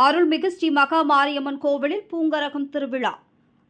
அருள்மிகு ஸ்ரீ மகா மாரியம்மன் கோவிலில் பூங்கரகம் திருவிழா.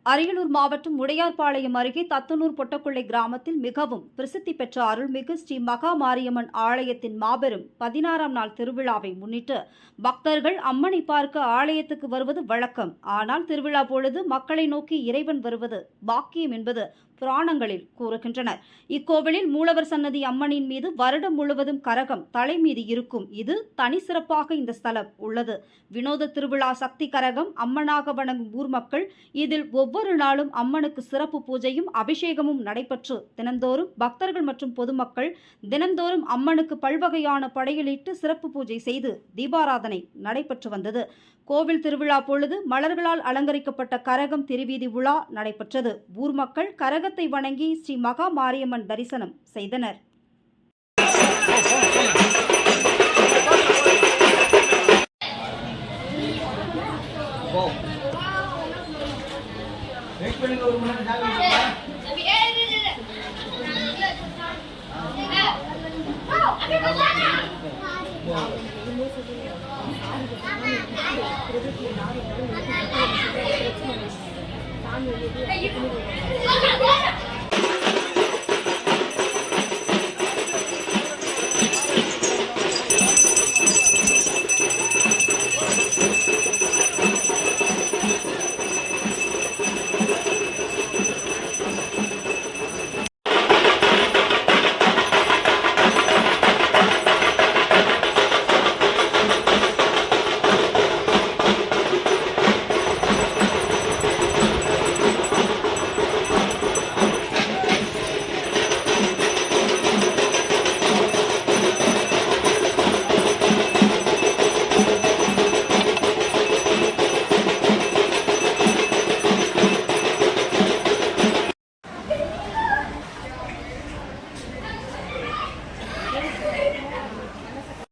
அரியலூர் மாவட்டம் உடையார்பாளையம் அருகே தத்தனூர் பொட்டக்குள்ளை கிராமத்தில் மிகவும் பிரசித்தி பெற்ற அருள்மிகு ஸ்ரீ மகா மாரியம்மன் ஆலயத்தின் மாபெரும் 16ஆம் நாள் திருவிழாவை முன்னிட்டு பக்தர்கள் அம்மனை பார்க்க ஆலயத்துக்கு வருவது வழக்கம். ஆனால் திருவிழா பொழுது மக்களை நோக்கி இறைவன் வருவது பாக்கியம் என்பது புராணங்களில் கூறுகின்றனர். இக்கோவிலில் மூலவர் சன்னதி அம்மனின் மீது வருடம் முழுவதும் கரகம் தலை மீது இருக்கும். இது தனி சிறப்பாக இந்த ஸ்தலம் உள்ளது. வினோத திருவிழா சக்தி கரகம் அம்மனாக வணங்கும் ஊர் மக்கள் இதில் ஒவ்வொரு நாளும் அம்மனுக்கு சிறப்பு பூஜையும் அபிஷேகமும் நடைபெற்று தினந்தோறும் பக்தர்கள் மற்றும் பொதுமக்கள் தினந்தோறும் அம்மனுக்கு பல்வகையான படையலிட்டு சிறப்பு பூஜை செய்து தீபாராதனை நடைபெற்று வந்தது. கோவில் திருவிழா பொழுது மலர்களால் அலங்கரிக்கப்பட்ட கரகம் திருவீதி உலா நடைபெற்றது. ஊர் மக்கள் கரகத்தை வணங்கி ஸ்ரீ மகா மாரியம்மன் தரிசனம் செய்தனர். சாமி